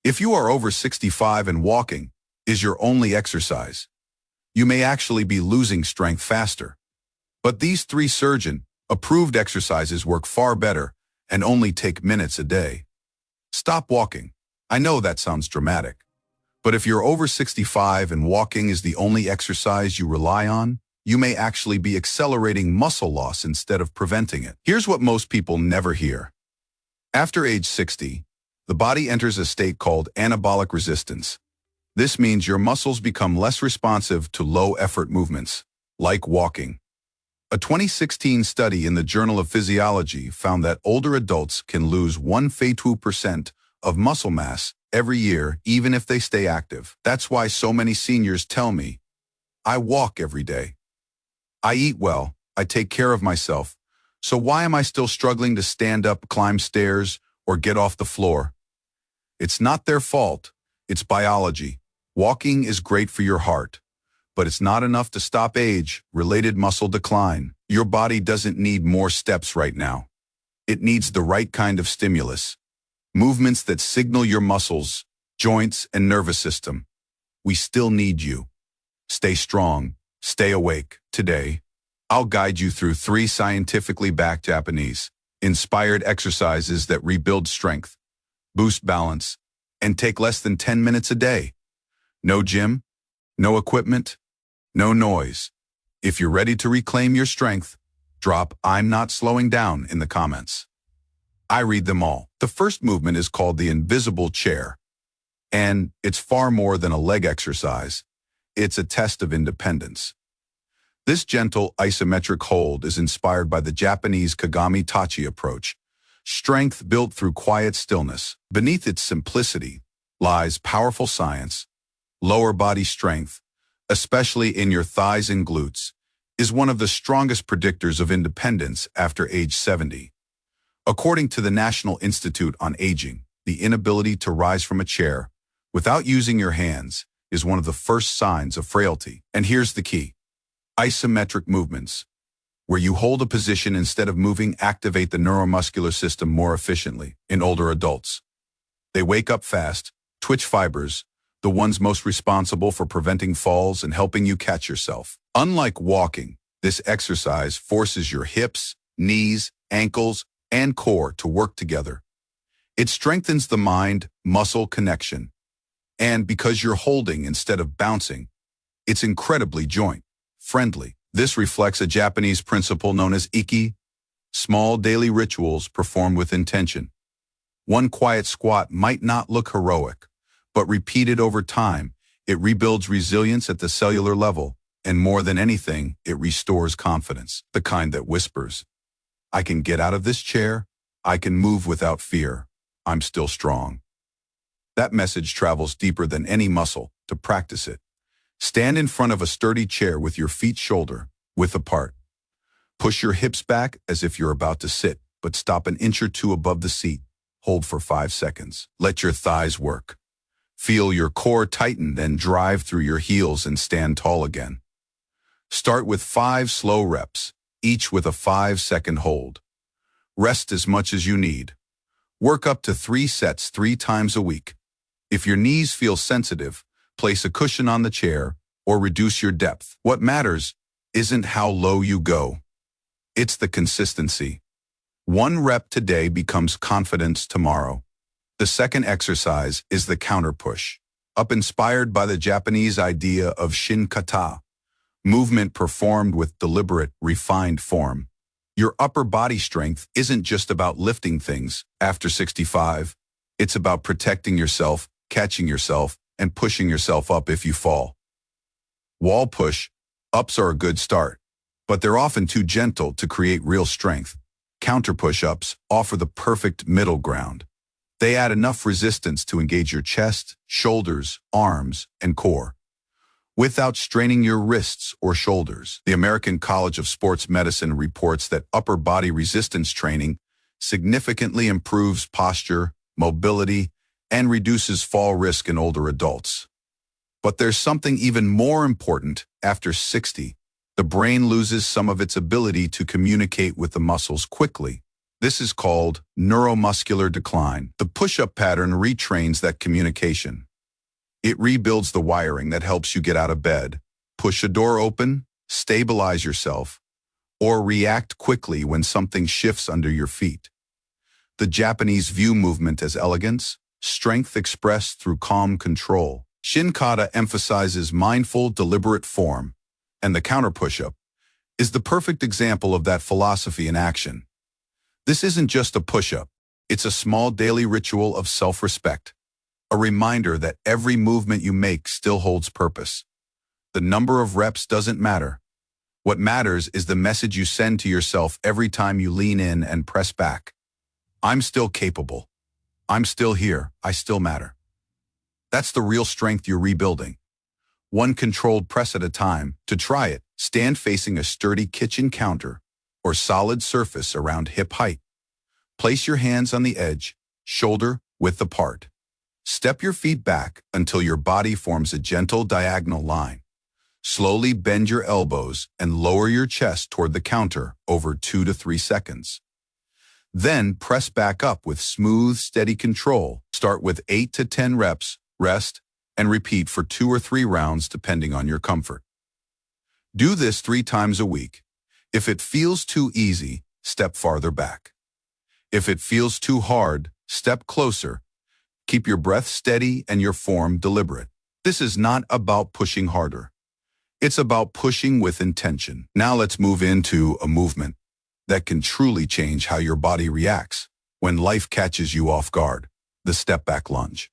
If you are over 65 and walking is your only exercise, you may actually be losing strength faster. But these 3 surgeon-approved exercises work far better and only take minutes a day. Stop walking. I know that sounds dramatic, but if you're over 65 and walking is the only exercise you rely on, you may actually be accelerating muscle loss instead of preventing it. Here's what most people never hear. After age 60, the body enters a state called anabolic resistance. This means your muscles become less responsive to low-effort movements, like walking. A 2016 study in the Journal of Physiology found that older adults can lose 1% of muscle mass every year, even if they stay active. That's why so many seniors tell me, I walk every day. I eat well, I take care of myself, so why am I still struggling to stand up, climb stairs, or get off the floor? It's not their fault, it's biology. Walking is great for your heart, but it's not enough to stop age-related muscle decline. Your body doesn't need more steps right now. It needs the right kind of stimulus. Movements that signal your muscles, joints, and nervous system. We still need you. Stay strong, stay awake. Today, I'll guide you through 3 scientifically backed Japanese-inspired exercises that rebuild strength, boost balance, and take less than 10 minutes a day. No gym, no equipment, no noise. If you're ready to reclaim your strength, drop "I'm not slowing down" in the comments. I read them all. The first movement is called the invisible chair, and it's far more than a leg exercise. It's a test of independence. This gentle isometric hold is inspired by the Japanese Kagami Tachi approach, strength built through quiet stillness. Beneath its simplicity lies powerful science. Lower body strength, especially in your thighs and glutes, is one of the strongest predictors of independence after age 70. According to the National Institute on Aging, the inability to rise from a chair without using your hands is one of the first signs of frailty. And here's the key. Isometric movements, where you hold a position instead of moving, activate the neuromuscular system more efficiently in older adults. They wake up fast, twitch fibers, the ones most responsible for preventing falls and helping you catch yourself. Unlike walking, this exercise forces your hips, knees, ankles, and core to work together. It strengthens the mind-muscle connection. And because you're holding instead of bouncing, it's incredibly joint-friendly. This reflects a Japanese principle known as iki, small daily rituals performed with intention. One quiet squat might not look heroic, but repeated over time, it rebuilds resilience at the cellular level, and more than anything, it restores confidence, the kind that whispers, I can get out of this chair, I can move without fear, I'm still strong. That message travels deeper than any muscle. To practice it, stand in front of a sturdy chair with your feet shoulder-width apart. Push your hips back as if you're about to sit, but stop an inch or two above the seat. Hold for 5 seconds. Let your thighs work. Feel your core tighten, then drive through your heels and stand tall again. Start with 5 slow reps, each with a 5-second hold. Rest as much as you need. Work up to 3 sets 3 times a week. If your knees feel sensitive, place a cushion on the chair or reduce your depth. What matters isn't how low you go. It's the consistency. 1 rep today becomes confidence tomorrow. The second exercise is the counter push, inspired by the Japanese idea of shin kata, movement performed with deliberate, refined form. Your upper body strength isn't just about lifting things after 65. It's about protecting yourself, catching yourself, and pushing yourself up if you fall. Wall push-ups are a good start, but they're often too gentle to create real strength. Counter push-ups offer the perfect middle ground. They add enough resistance to engage your chest, shoulders, arms, and core, without straining your wrists or shoulders. The American College of Sports Medicine reports that upper body resistance training significantly improves posture, mobility, and reduces fall risk in older adults. But there's something even more important. After 60, the brain loses some of its ability to communicate with the muscles quickly. This is called neuromuscular decline. The push-up pattern retrains that communication. It rebuilds the wiring that helps you get out of bed, push a door open, stabilize yourself, or react quickly when something shifts under your feet. The Japanese view movement as elegance, strength expressed through calm control. Shin-kata emphasizes mindful, deliberate form, and the counter push-up is the perfect example of that philosophy in action. This isn't just a push-up, it's a small daily ritual of self-respect, a reminder that every movement you make still holds purpose. The number of reps doesn't matter. What matters is the message you send to yourself every time you lean in and press back. I'm still capable. I'm still here. I still matter. That's the real strength you're rebuilding. One controlled press at a time. To try it, stand facing a sturdy kitchen counter or solid surface around hip height. Place your hands on the edge, shoulder width apart. Step your feet back until your body forms a gentle diagonal line. Slowly bend your elbows and lower your chest toward the counter over 2 to 3 seconds. Then press back up with smooth, steady control. Start with 8 to 10 reps, rest, and repeat for 2 or 3 rounds depending on your comfort. Do this 3 times a week. If it feels too easy, step farther back. If it feels too hard, step closer. Keep your breath steady and your form deliberate. This is not about pushing harder. It's about pushing with intention. Now let's move into a movement that can truly change how your body reacts when life catches you off guard, the step-back lunge.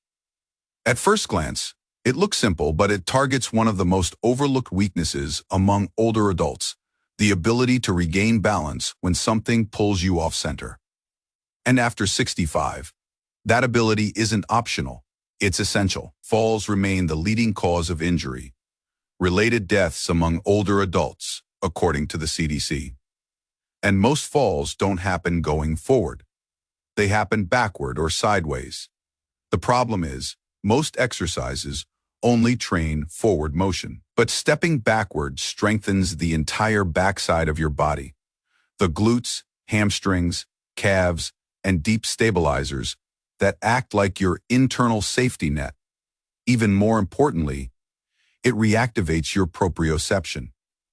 At first glance, it looks simple, but it targets one of the most overlooked weaknesses among older adults, the ability to regain balance when something pulls you off center. And after 65, that ability isn't optional, it's essential. Falls remain the leading cause of injury, related deaths among older adults, according to the CDC. And most falls don't happen going forward. They happen backward or sideways. The problem is, most exercises only train forward motion, but stepping backward strengthens the entire backside of your body. The glutes, hamstrings, calves, and deep stabilizers that act like your internal safety net. Even more importantly, it reactivates your proprioception,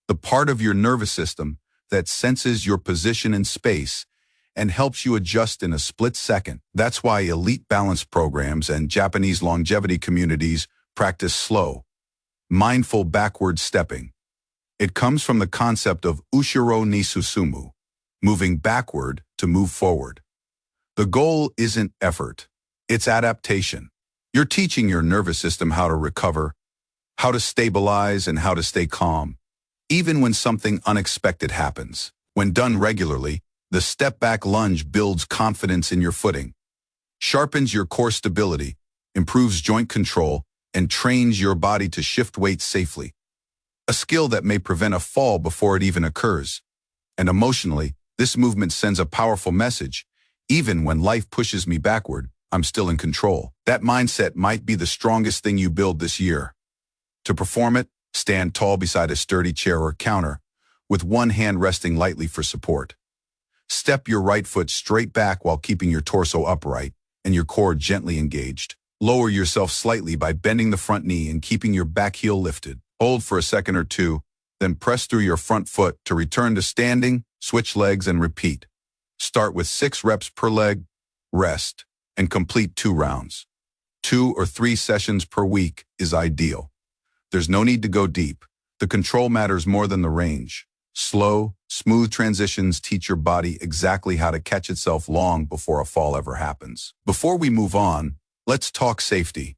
the part of your nervous system that senses your position in space and helps you adjust in a split second. That's why elite balance programs and Japanese longevity communities practice slow, mindful backward stepping. It comes from the concept of ushiro ni susumu, moving backward to move forward. The goal isn't effort, it's adaptation. You're teaching your nervous system how to recover, how to stabilize, and how to stay calm, even when something unexpected happens. When done regularly, the step-back lunge builds confidence in your footing, sharpens your core stability, improves joint control, and trains your body to shift weight safely. A skill that may prevent a fall before it even occurs. And emotionally, this movement sends a powerful message. Even when life pushes me backward, I'm still in control. That mindset might be the strongest thing you build this year. To perform it, stand tall beside a sturdy chair or counter, with one hand resting lightly for support. Step your right foot straight back while keeping your torso upright and your core gently engaged. Lower yourself slightly by bending the front knee and keeping your back heel lifted. Hold for a second or two, then press through your front foot to return to standing, switch legs, and repeat. Start with 6 reps per leg, rest, and complete 2 rounds. 2 or 3 sessions per week is ideal. There's no need to go deep. The control matters more than the range. Slow, smooth transitions teach your body exactly how to catch itself long before a fall ever happens. Before we move on, let's talk safety.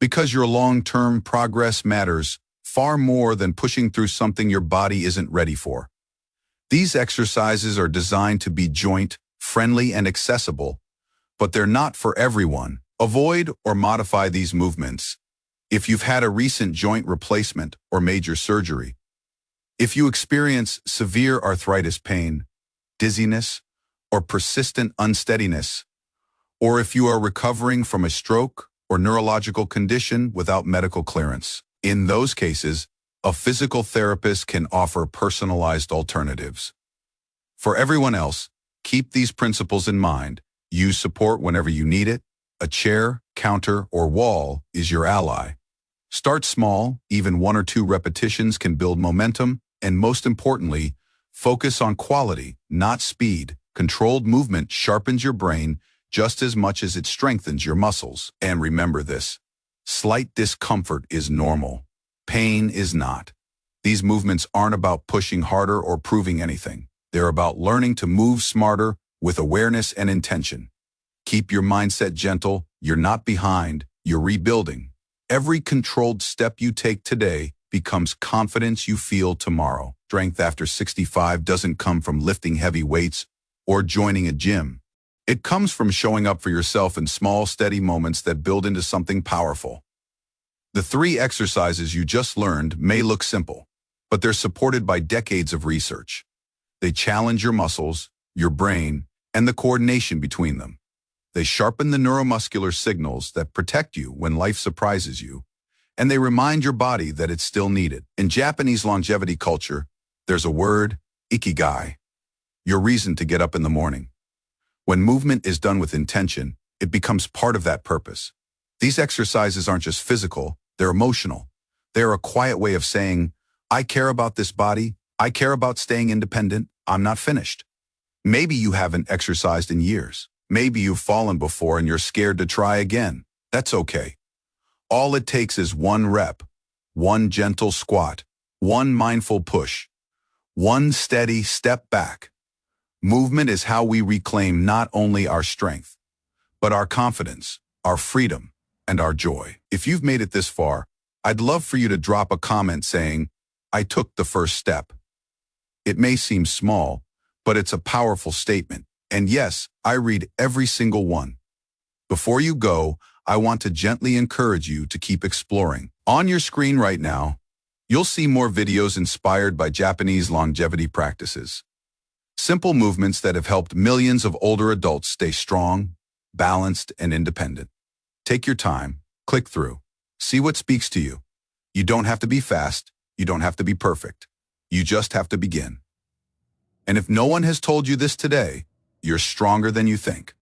Because your long-term progress matters far more than pushing through something your body isn't ready for. These exercises are designed to be joint-friendly and accessible, but they're not for everyone. Avoid or modify these movements if you've had a recent joint replacement or major surgery. If you experience severe arthritis pain, dizziness, or persistent unsteadiness, or if you are recovering from a stroke or neurological condition without medical clearance. In those cases, a physical therapist can offer personalized alternatives. For everyone else, Keep these principles in mind. Use support whenever you need it. A chair, counter, or wall is your ally. Start small. Even 1 or 2 repetitions can build momentum. And most importantly, focus on quality, not speed. Controlled movement sharpens your brain just as much as it strengthens your muscles. And remember this: slight discomfort is normal. Pain is not. These movements aren't about pushing harder or proving anything. They're about learning to move smarter with awareness and intention. Keep your mindset gentle. You're not behind. You're rebuilding. Every controlled step you take today becomes confidence you feel tomorrow. Strength after 65 doesn't come from lifting heavy weights or joining a gym. It comes from showing up for yourself in small, steady moments that build into something powerful. The 3 exercises you just learned may look simple, but they're supported by decades of research. They challenge your muscles, your brain, and the coordination between them. They sharpen the neuromuscular signals that protect you when life surprises you, and they remind your body that it's still needed. In Japanese longevity culture, there's a word, ikigai, your reason to get up in the morning. When movement is done with intention, it becomes part of that purpose. These exercises aren't just physical, they're emotional. They're a quiet way of saying, I care about this body, I care about staying independent, I'm not finished. Maybe you haven't exercised in years. Maybe you've fallen before and you're scared to try again. That's okay. All it takes is 1 rep, 1 gentle squat, 1 mindful push, 1 steady step back. Movement is how we reclaim not only our strength, but our confidence, our freedom, and our joy. If you've made it this far, I'd love for you to drop a comment saying, I took the first step. It may seem small, but it's a powerful statement. And yes, I read every single one. Before you go, I want to gently encourage you to keep exploring. On your screen right now, you'll see more videos inspired by Japanese longevity practices. Simple movements that have helped millions of older adults stay strong, balanced, and independent. Take your time, click through, see what speaks to you. You don't have to be fast, you don't have to be perfect. You just have to begin. And if no one has told you this today, you're stronger than you think.